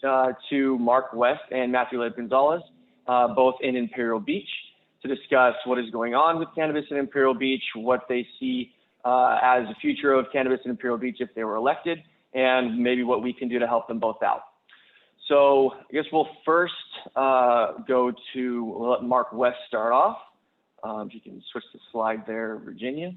to Mark West and Matthew Leyba-Gonzalez, both in Imperial Beach, to discuss what is going on with cannabis in Imperial Beach, what they see as the future of cannabis in Imperial Beach if they were elected, and maybe what we can do to help them both out. So I guess we'll first we'll let Mark West start off. If you can switch the slide there, Virginia.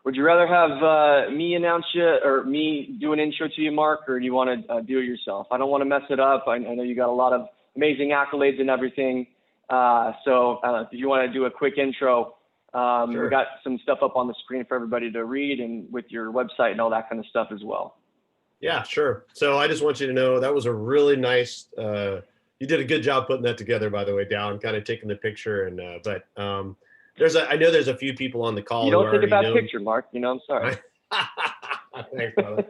Would you rather have me announce you or me do an intro to you, Mark, or do you want to do it yourself? I don't want to mess it up. I know you got a lot of amazing accolades and everything. So if you want to do a quick intro, sure. We got some stuff up on the screen for everybody to read, and with your website and all that kind of stuff as well. Yeah, sure. So I just want you to know that was a really nice, you did a good job putting that together, by the way, Down, kind of taking the picture. And, I know there's a few people on the call. You don't take a bad picture, Mark. I'm sorry. Thanks, brother.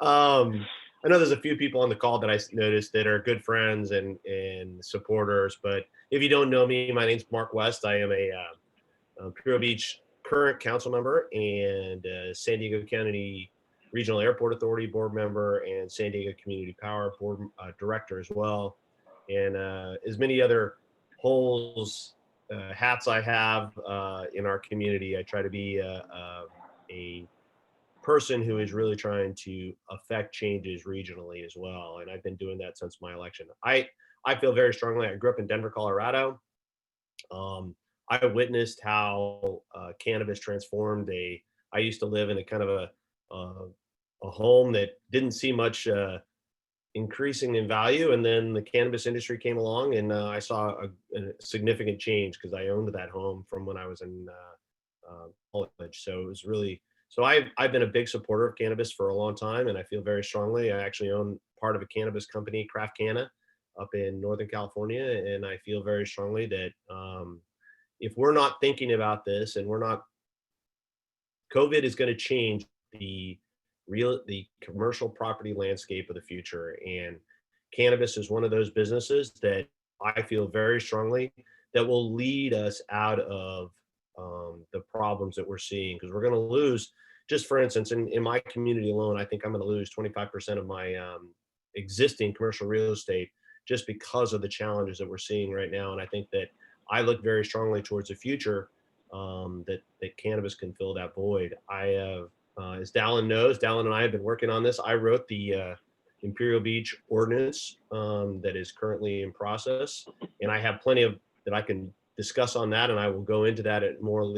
I know there's a few people on the call that I noticed that are good friends and supporters, but if you don't know me, my name's Mark West. I am a Imperial Beach current council member and San Diego County Regional Airport Authority board member and San Diego Community Power board director as well. And as many other hats I have in our community, I try to be a person who is really trying to affect changes regionally as well. And I've been doing that since my election. I feel very strongly. I grew up in Denver, Colorado. I witnessed how cannabis transformed I used to live in a kind of a home that didn't see much increasing in value. And then the cannabis industry came along and I saw a significant change because I owned that home from when I was in college. So it was really, I've been a big supporter of cannabis for a long time, and I feel very strongly. I actually own part of a cannabis company, Craft Canna, up in Northern California. And I feel very strongly that if we're not thinking about this and COVID is going to change the commercial property landscape of the future. And cannabis is one of those businesses that I feel very strongly that will lead us out of the problems that we're seeing, because we're going to lose, just for instance, in my community alone, I think I'm going to lose 25% of my existing commercial real estate just because of the challenges that we're seeing right now. And I think that I look very strongly towards the future that cannabis can fill that void. I have, as Dallin knows, Dallin and I have been working on this. I wrote the Imperial Beach ordinance that is currently in process, and I have plenty of that I can discuss on that, and I will go into that at more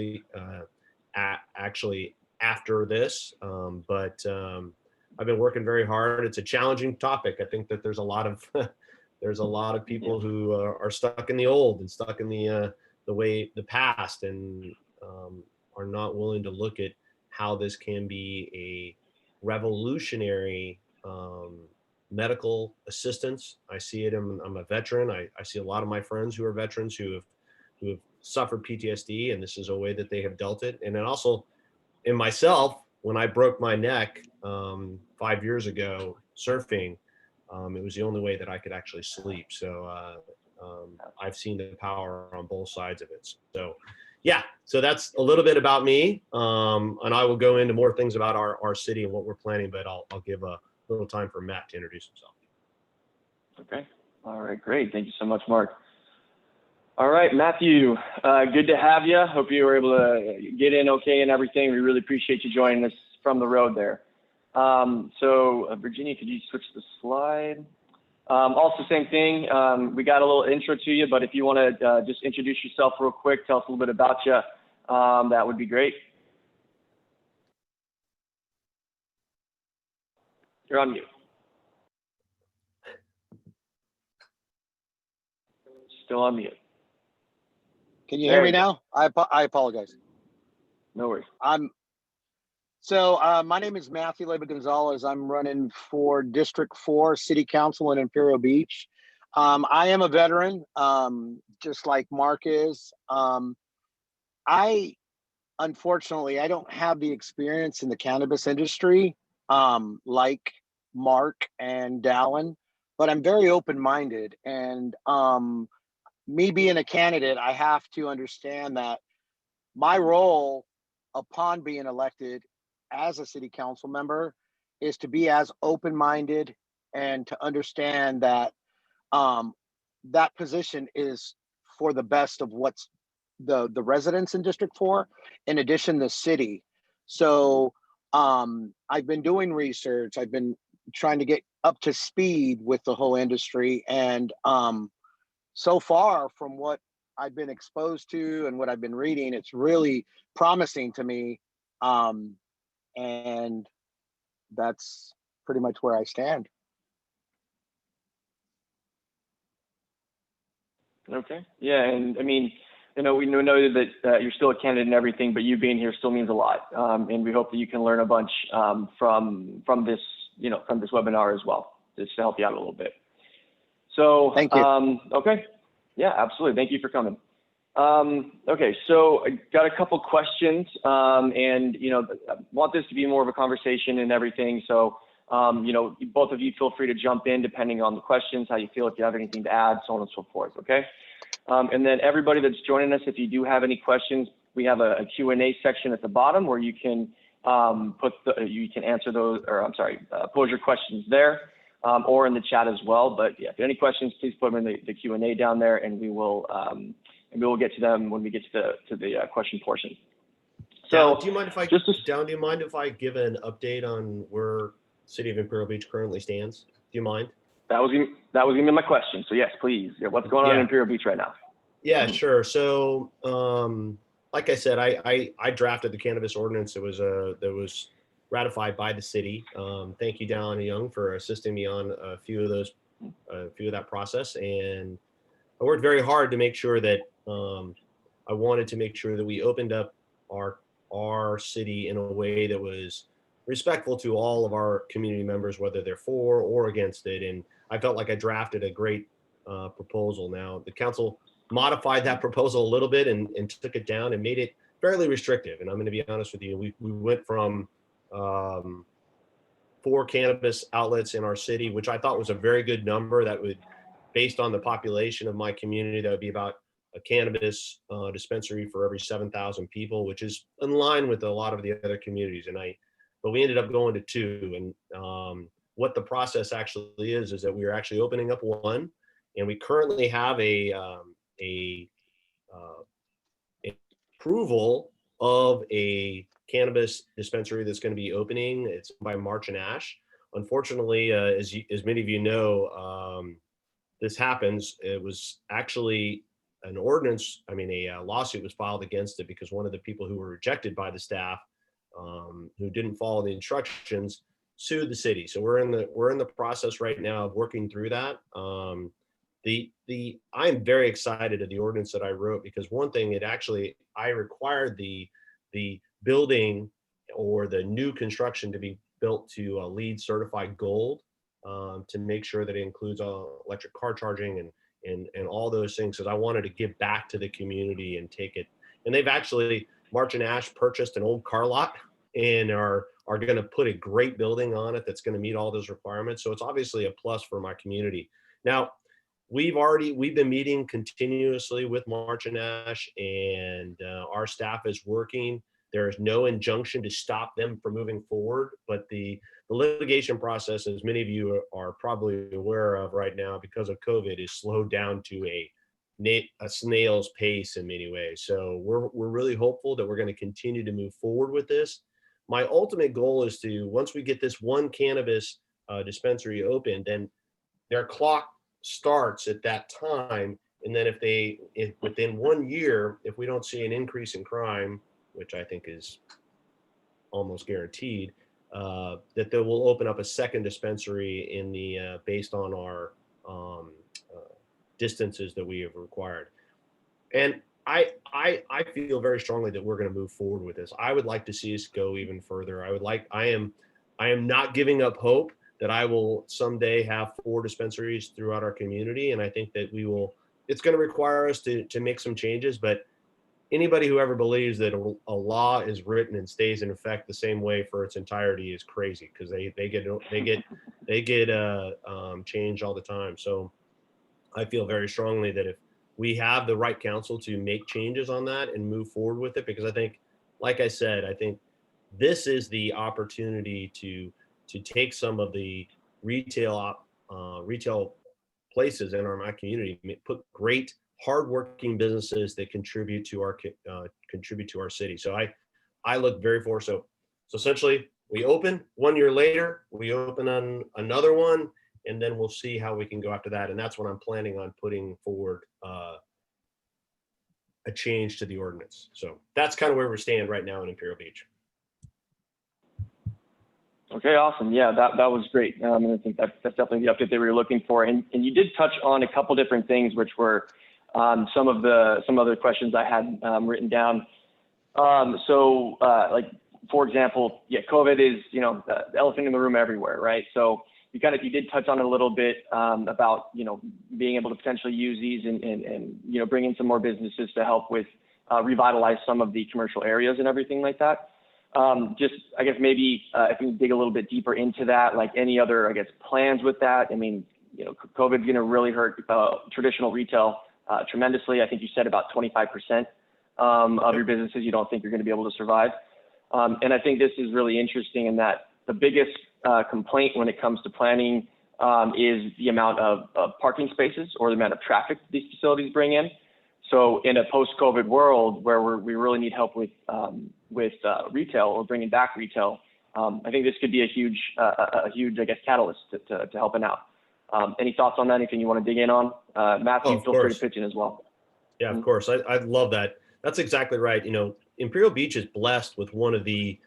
actually after this. But I've been working very hard. It's a challenging topic. I think that there's a lot of people who are stuck in the old and stuck in the past, and are not willing to look at how this can be a revolutionary medical assistance. I see it. I'm a veteran. I see a lot of my friends who are veterans who have suffered PTSD, and this is a way that they have dealt it. And then also in myself, when I broke my neck 5 years ago surfing, it was the only way that I could actually sleep. So I've seen the power on both sides of it. So yeah, so that's a little bit about me. And I will go into more things about our city and what we're planning, but I'll give a little time for Matt to introduce himself. Okay. All right, great. Thank you so much, Mark. All right, Matthew, good to have you. Hope you were able to get in okay and everything. We really appreciate you joining us from the road there. So Virginia, could you switch the slide? Also, same thing. We got a little intro to you, but if you want to just introduce yourself real quick, tell us a little bit about you, that would be great. You're on mute. Still on mute. Can you hear me now? I apologize. No worries. My name is Matthew Leyba-Gonzalez. I'm running for District 4 City Council in Imperial Beach. I am a veteran, just like Mark is. Unfortunately, I don't have the experience in the cannabis industry like Mark and Dallin, but I'm very open-minded. And me being a candidate, I have to understand that my role upon being elected as a city council member is to be as open-minded and to understand that that position is for the best of what's the residents in District 4, in addition the city. So I've been doing research. I've been trying to get up to speed with the whole industry, and so far from what I've been exposed to and what I've been reading, it's really promising to me. And that's pretty much where I stand. Okay. Yeah, and I mean, we know that you're still a candidate and everything, but you being here still means a lot. And we hope that you can learn a bunch from this, from this webinar as well, just to help you out a little bit. So, thank you. Okay. Yeah, absolutely. Thank you for coming. Okay, so I got a couple questions, and I want this to be more of a conversation and everything. So, both of you feel free to jump in depending on the questions, how you feel, if you have anything to add, so on and so forth. Okay. And then everybody that's joining us, if you do have any questions, we have a Q&A section at the bottom where you can you can answer those, or pose your questions there, or in the chat as well. But yeah, if you have any questions, please put them in the Q&A down there, and we will get to them when we get to the question portion. So, do you mind if I do you mind if I give an update on where City of Imperial Beach currently stands? Do you mind? That was gonna be my question. So yes, please. Yeah, what's going on in Imperial Beach right now? Yeah, sure. So, like I said, I drafted the cannabis ordinance. It was that was ratified by the city. Thank you, Dallin and Young, for assisting me on a few of that process. And I worked very hard to make sure that I wanted to make sure that we opened up our city in a way that was respectful to all of our community members, whether they're for or against it. And I felt like I drafted a great proposal. Now, the council modified that proposal a little bit and took it down and made it fairly restrictive. And I'm going to be honest with you, we went from 4 cannabis outlets in our city, which I thought was a very good number. That would, based on the population of my community, that would be about a cannabis dispensary for every 7,000 people, which is in line with a lot of the other communities. But we ended up going to 2. And what the process actually is that we are actually opening up 1, and we currently have a approval of a cannabis dispensary that's going to be opening. It's by March and Ash. Unfortunately, as many of you know, this happens. It was actually an ordinance. I mean, a lawsuit was filed against it because one of the people who were rejected by the staff, who didn't follow the instructions, sued the city. So we're in the process right now of working through that. I'm very excited at the ordinance that I wrote, because one thing, I required the building or the new construction to be built to LEED certified gold, to make sure that it includes electric car charging and all those things, because I wanted to give back to the community and take it. And they've actually, March and Ash purchased an old car lot and are going to put a great building on it that's going to meet all those requirements. So it's obviously a plus for my community. Now, we've been meeting continuously with March and Ash, and our staff is working. There is no injunction to stop them from moving forward, but the litigation process, as many of you are probably aware of right now, because of COVID, is slowed down to a snail's pace in many ways. So we're really hopeful that we're going to continue to move forward with this. My ultimate goal is to, once we get this 1 cannabis dispensary open, then their clock starts at that time. And then if within 1 year, if we don't see an increase in crime, which I think is almost guaranteed, that they will open up a second dispensary in the based on our distances that we have required. And I feel very strongly that we're going to move forward with this. I would like to see us go even further. I am not giving up hope that I will someday have 4 dispensaries throughout our community. And I think that it's going to require us to make some changes, but anybody who ever believes that a law is written and stays in effect the same way for its entirety is crazy, because they get changed all the time. So I feel very strongly that if we have the right counsel to make changes on that and move forward with it, because I think, like I said, I think this is the opportunity to take some of the retail retail places in my community, put great hardworking businesses that contribute to our city. So I look very forward. So essentially we open 1 year later, we open on another one, and then we'll see how we can go after that. And that's what I'm planning on putting forward a change to the ordinance. So that's kind of where we stand right now in Imperial Beach. Okay, awesome. Yeah, that was great. And I think that's definitely the update that we were looking for. And you did touch on a couple different things, which were some other questions I had written down. Like, for example, yeah, COVID is, the elephant in the room everywhere, right? So you did touch on it a little bit about, being able to potentially use these and bring in some more businesses to help with revitalize some of the commercial areas and everything like that. Just, I guess maybe if we dig a little bit deeper into that, like any other, I guess, plans with that. I mean, COVID's going to really hurt traditional retail tremendously. I think you said about 25% of your businesses you don't think you're going to be able to survive. And I think this is really interesting in that the biggest complaint when it comes to planning is the amount of parking spaces or the amount of traffic these facilities bring in. So in a post-COVID world where we really need help with retail or bringing back retail, I think this could be a huge, I guess, catalyst to helping out. Any thoughts on that? Anything you want to dig in on? Matthew, feel free to pitch in as well. Yeah, of course. I love that. That's exactly right. Imperial Beach is blessed with one of the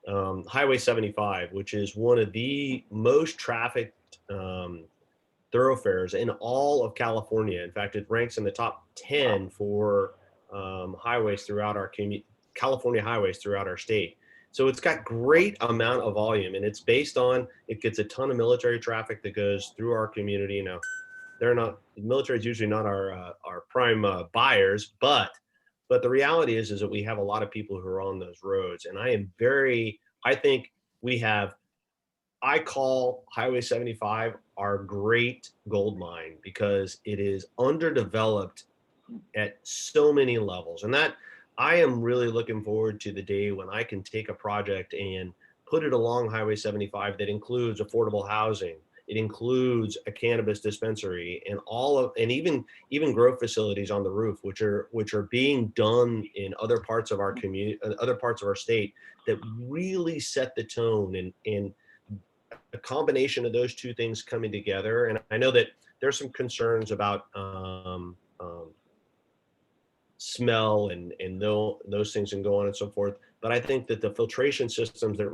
Highway 75, which is one of the most trafficked thoroughfares in all of California. In fact, it ranks in the top 10 for highways throughout our California highways throughout our state. So it's got great amount of volume, and it's based on, it gets a ton of military traffic that goes through our community. The military is usually not our prime buyers, but the reality is that we have a lot of people who are on those roads. And I call Highway 75 our great gold mine because it is underdeveloped at so many levels. And that I am really looking forward to the day when I can take a project and put it along Highway 75 that includes affordable housing. It includes a cannabis dispensary and even grow facilities on the roof, which are being done in other parts of our community, other parts of our state, that really set the tone, and a combination of those two things coming together. And I know that there's some concerns about smell and those things and go on and so forth. But I think that the filtration systems that are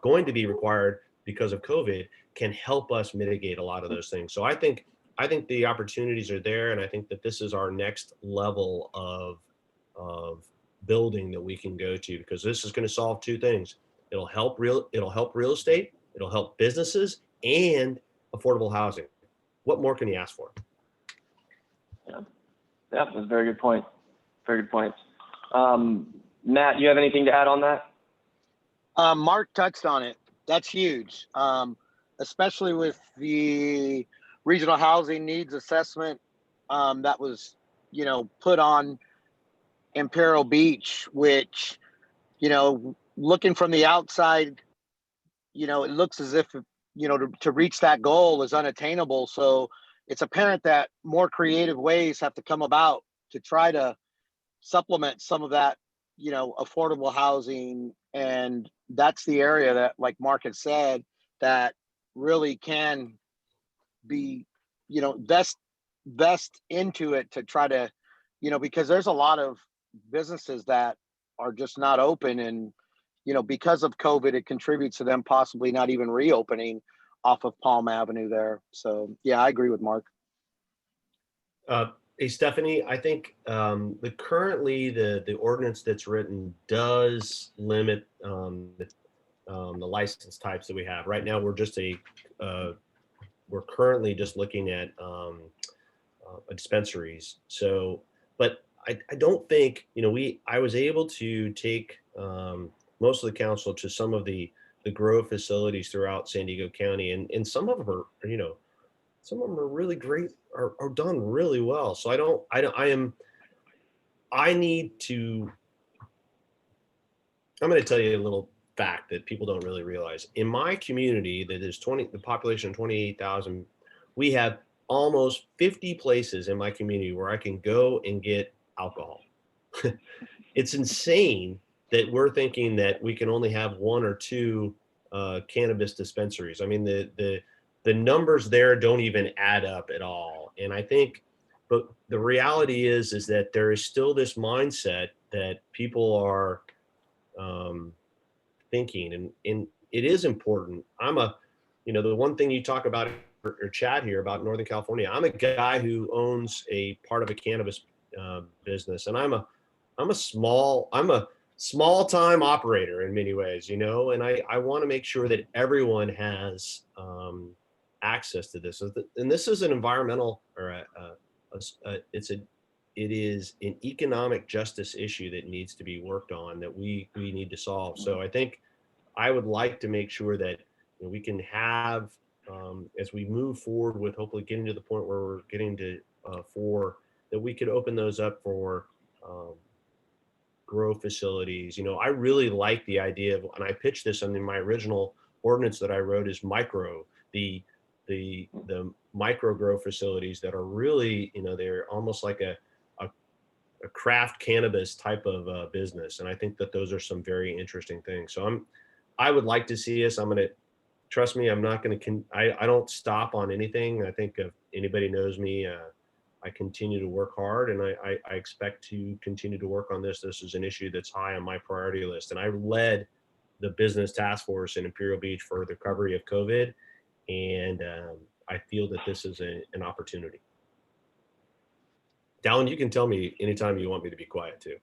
going to be required because of COVID can help us mitigate a lot of those things. So I think the opportunities are there, and I think that this is our next level of building that we can go to, because this is going to solve two things. It'll help real estate, it'll help businesses, and affordable housing. What more can you ask for? Yeah, that's a very good point. Very good point. Matt, you have anything to add on that? Mark touched on it. That's huge, especially with the regional housing needs assessment that was, put on Imperial Beach, which, looking from the outside, it looks as if, to reach that goal is unattainable. So it's apparent that more creative ways have to come about to try to supplement some of that, affordable housing. And that's the area that, like Mark had said, that really can be, best into it to try to, because there's a lot of businesses that are just not open, and, because of COVID, it contributes to them possibly not even reopening off of Palm Avenue there. So yeah, I agree with Mark. Hey, Stephanie, I think currently the ordinance that's written does limit the license types that we have. Right now, we're currently just looking at dispensaries. So, but I don't think, I was able to take most of the council to some of the grow facilities throughout San Diego County, and some of them are, some of them are really great, are done really well. So I'm going to tell you a little fact that people don't really realize. In my community, that is the population of 28,000, we have almost 50 places in my community where I can go and get alcohol. It's insane that we're thinking that we can only have one or two cannabis dispensaries. I mean, the numbers there don't even add up at all. And I think, but the reality is that there is still this mindset that people are thinking, and it is important. The one thing you talk about or chat here about Northern California, I'm a guy who owns a part of a cannabis business, and I'm a small time operator in many ways, and I want to make sure that everyone has access to this. And this is an environmental or it is an economic justice issue that needs to be worked on, that we need to solve. So I think I would like to make sure that we can have, as we move forward with hopefully getting to the point where we're getting to that we could open those up for grow facilities. I really like the idea of, and I pitched this in my original ordinance that I wrote, is the micro grow facilities that are really, they're almost like a craft cannabis type of business. And I think that those are some very interesting things. So I would like to see us, trust me, I'm not going to, I don't stop on anything. I think if anybody knows me, I continue to work hard, and I expect to continue to work on this. This is an issue that's high on my priority list. And I led the business task force in Imperial Beach for the recovery of COVID. And I feel that this is an opportunity. Dallin, you can tell me anytime you want me to be quiet too.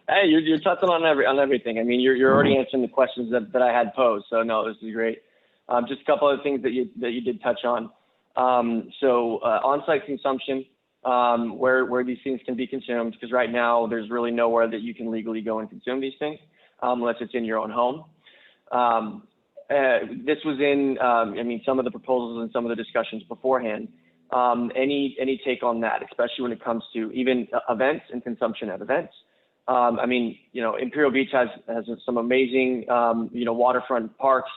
Hey, you're touching on everything. I mean, you're already answering the questions that I had posed. So no, this is great. Just a couple of things that you did touch on. So on-site consumption, where these things can be consumed, because right now there's really nowhere that you can legally go and consume these things unless it's in your own home. This was in, some of the proposals and some of the discussions beforehand. Any take on that, especially when it comes to even events and consumption at events? Imperial Beach has some amazing, waterfront parks,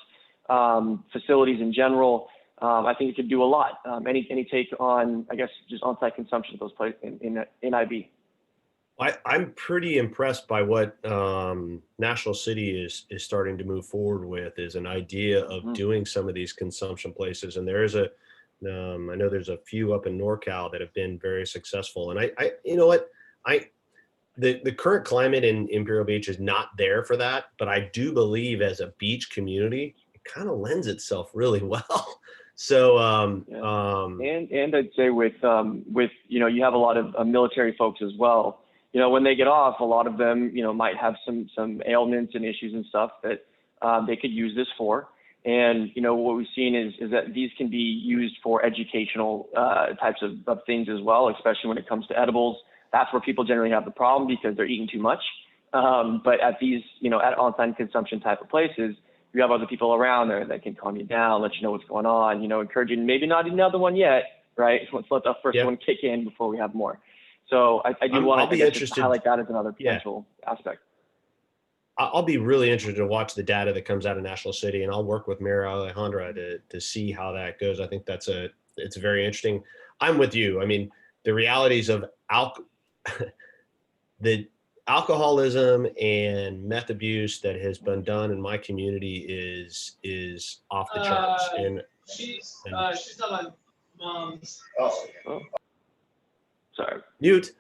facilities in general. I think it could do a lot. Any take on, I guess, just on-site consumption of those places in IB? I'm pretty impressed by what National City is starting to move forward with, is an idea of doing some of these consumption places. And there is I know there's a few up in NorCal that have been very successful. And the current climate in Imperial Beach is not there for that, but I do believe as a beach community, it kind of lends itself really well. So, and I'd say with you have a lot of military folks as well. When they get off, a lot of them, might have some ailments and issues and stuff that they could use this for. And, what we've seen is that these can be used for educational types of things as well, especially when it comes to edibles. That's where people generally have the problem because they're eating too much. But at these, at on-site consumption type of places, you have other people around there that can calm you down, let you know what's going on, encouraging maybe not another one yet, right? Let's let the first one kick in before we have more. So I do want to highlight that as another potential aspect. I'll be really interested to watch the data that comes out of National City, and I'll work with Mayor Alejandra to see how that goes. I think it's very interesting. I'm with you. I mean, the realities of the alcoholism and meth abuse that has been done in my community is off the charts. And she's not my mom's. Oh. Sorry. Mute.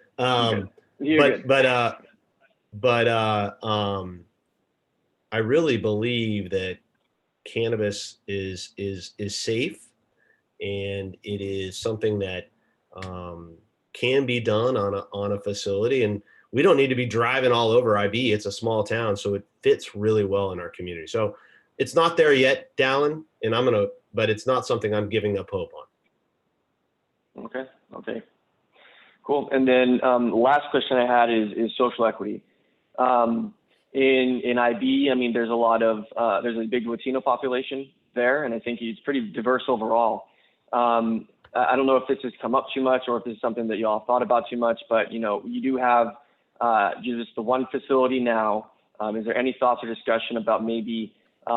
I really believe that cannabis is safe, and it is something that can be done on a facility, and we don't need to be driving all over IB. It's a small town, so it fits really well in our community. So it's not there yet, Dallin, and but it's not something I'm giving up hope on. Okay. Cool. And then last question I had is social equity. In IB, there's there's a big Latino population there, and I think it's pretty diverse overall. I don't know if this has come up too much or if this is something that you all thought about too much, but you do have just the one facility now Is there any thoughts or discussion about maybe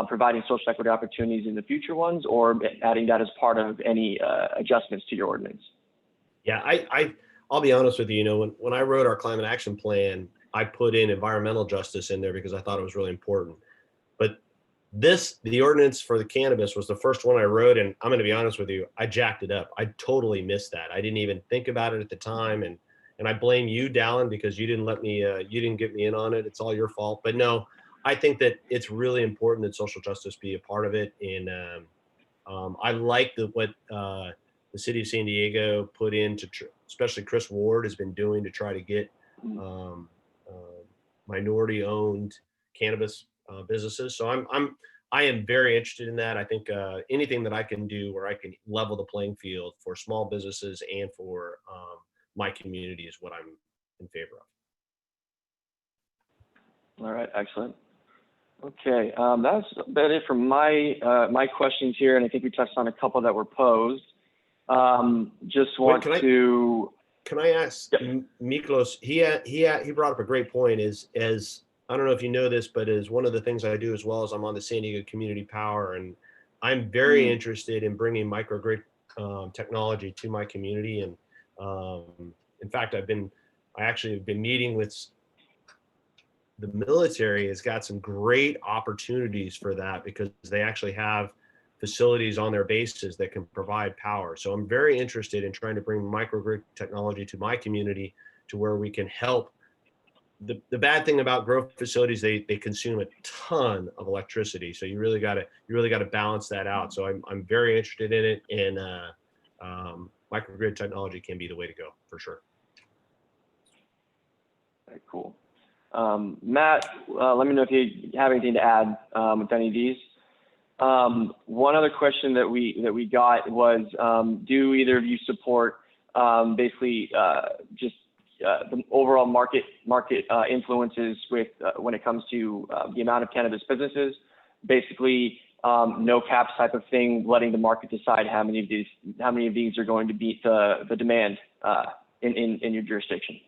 providing social equity opportunities in the future ones, or adding that as part of any adjustments to your ordinance? Yeah, I'll be honest with you. You know, when I wrote our climate action plan, I put in environmental justice in there because I thought it was really important. But the ordinance for the cannabis was the first one I wrote, and I'm going to be honest with you, I jacked it up. I totally missed that. I didn't even think about it at the time, and I blame you, Dallin, because you didn't let me, you didn't get me in on it. It's all your fault. But no, I think that it's really important that social justice be a part of it, and I like what the city of San Diego put in especially Chris Ward has been doing to try to get minority-owned cannabis businesses. So I am very interested in that. I think anything that I can do where I can level the playing field for small businesses and for my community is what I'm in favor of. All right, excellent. Okay, that's about it from my my questions here, and I think we touched on a couple that were posed. Just want to. Can I ask Miklos? He brought up a great point. As I don't know if you know this, but as one of the things I do as well as I'm on the San Diego Community Power, and I'm very interested in bringing microgrid technology to my community. And in fact, I actually have been meeting with the military. Has got some great opportunities for that because they actually have facilities on their bases that can provide power. So I'm very interested in trying to bring microgrid technology to my community to where we can help. The bad thing about grow facilities, they consume a ton of electricity. So you really got to balance that out. So I'm very interested in it, and microgrid technology can be the way to go for sure. Okay, cool. Matt, let me know if you have anything to add with any of these. One other question that we got was, do either of you support basically just the overall market influences with when it comes to the amount of cannabis businesses, basically no caps type of thing, letting the market decide how many of these are going to beat the demand in your jurisdiction?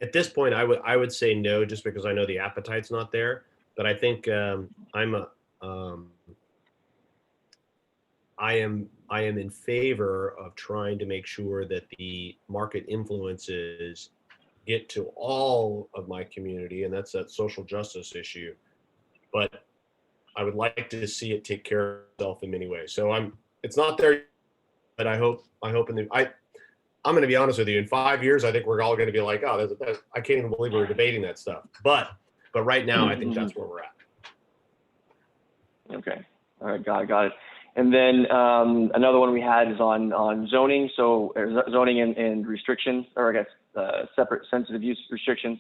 At this point, I would say no, just because I know the appetite's not there. But I think I am in favor of trying to make sure that the market influences get to all of my community, and that's that social justice issue. But I would like to see it take care of itself in many ways. So it's not there, but I hope I'm going to be honest with you. In 5 years, I think we're all going to be like, oh, I can't even believe we're debating that stuff. But right now, I think that's where we're at. Okay. All right. Got it. And then another one we had is on zoning. So zoning and restrictions, or I guess separate sensitive use restrictions.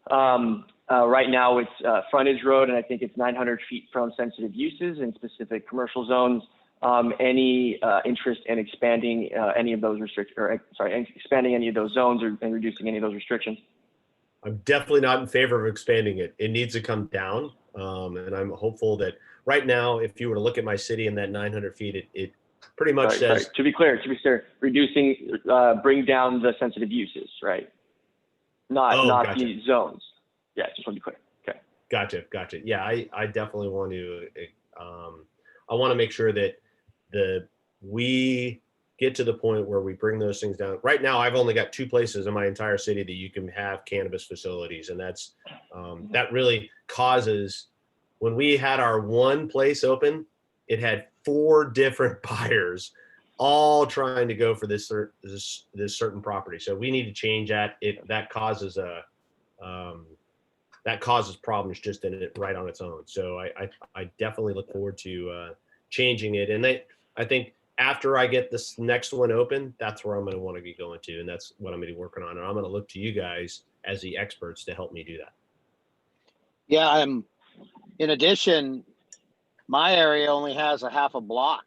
Right now it's frontage road, and I think it's 900 feet from sensitive uses in specific commercial zones. Any interest in expanding any of those expanding any of those zones and reducing any of those restrictions? I'm definitely not in favor of expanding it. It needs to come down. And I'm hopeful that right now, if you were to look at my city in that 900 feet, it pretty much says. Sorry. To be clear, reducing, bring down the sensitive uses, right? Not gotcha. the zones. Yeah, just want to be clear. Okay. Gotcha. Yeah, I definitely want to. I want to make sure that we get to the point where we bring those things down. Right now, I've only got 2 places in my entire city that you can have cannabis facilities, and that's that really causes. When we had our one place open, it had 4 different buyers, all trying to go for this certain property. So we need to change that. That causes problems just in it right on its own. So I definitely look forward to changing it. And I think after I get this next one open, that's where I'm going to want to be going to, and that's what I'm going to be working on. And I'm going to look to you guys as the experts to help me do that. Yeah, in addition, my area only has a half a block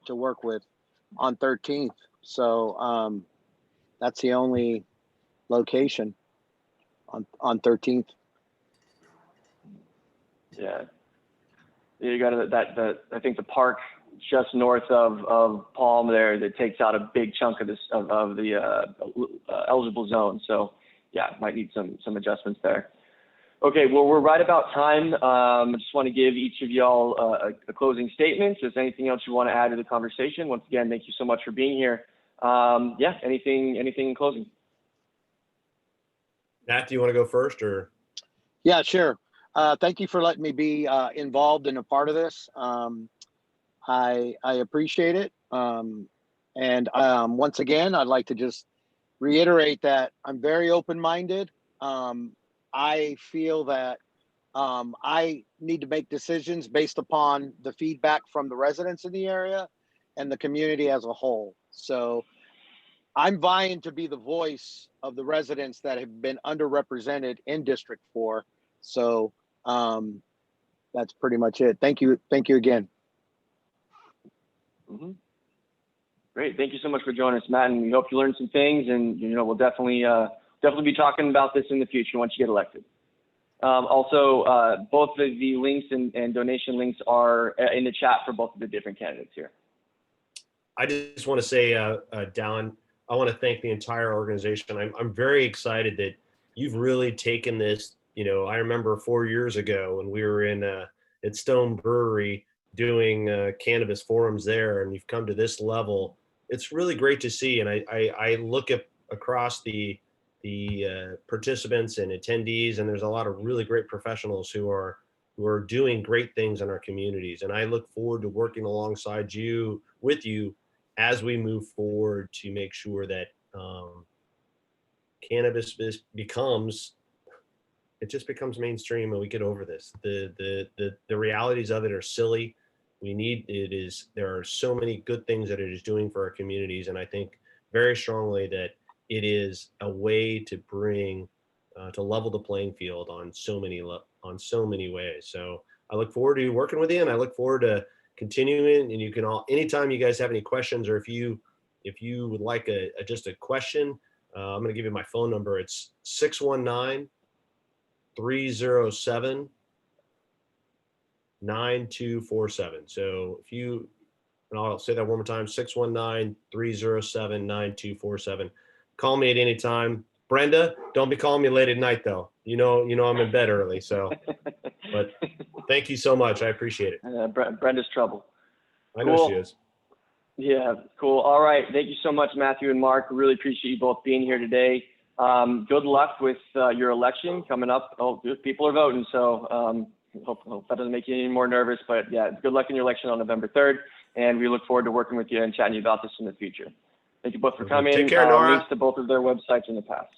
to work with on 13th. So that's the only location on 13th. Yeah. You got I think the park just north of Palm there that takes out a big chunk of the eligible zone. So yeah, might need some adjustments there. Okay, well, we're right about time. I just want to give each of y'all a closing statement. Is there anything else you want to add to the conversation? Once again, thank you so much for being here. Yeah, anything in closing? Matt, do you want to go first or? Yeah, sure. Thank you for letting me be involved in a part of this. I appreciate it. And once again, I'd like to just reiterate that I'm very open-minded. I feel that I need to make decisions based upon the feedback from the residents in the area and the community as a whole. So I'm vying to be the voice of the residents that have been underrepresented in District 4. So that's pretty much it. Thank you. Thank you again. Mm-hmm. Great. Thank you so much for joining us, Matt. And we hope you learned some things. And, you know, we'll definitely be talking about this in the future once you get elected. Also, both of the links and donation links are in the chat for both of the different candidates here. I just want to say, Dallin, I want to thank the entire organization. I'm very excited that you've really taken this. You know, I remember 4 years ago when we were at Stone Brewery doing cannabis forums there, and you've come to this level. It's really great to see. And I look across the participants and attendees, and there's a lot of really great professionals who are doing great things in our communities. And I look forward to working alongside with you as we move forward to make sure that cannabis becomes mainstream and we get over this. The realities of it are silly. There are so many good things that it is doing for our communities. And I think very strongly that it is a way to bring, to level the playing field on so many ways. So I look forward to working with you, and I look forward to continuing. And you can anytime you guys have any questions, or if you would like just a question, I'm going to give you my phone number. It's 619-307-9247. So and I'll say that one more time, 619-307-9247. Call me at any time. Brenda, don't be calling me late at night though. You know I'm in bed early, so. But thank you so much. I appreciate it. Brenda's trouble. I know she is. Yeah, cool. All right. Thank you so much, Matthew and Mark. We really appreciate you both being here today. Good luck with your election coming up. Oh, people are voting, so hope that doesn't make you any more nervous. But yeah, good luck in your election on November 3rd, and we look forward to working with you and chatting about this in the future. Thank you both for coming. Take care, Nora. Links to both of their websites in the past.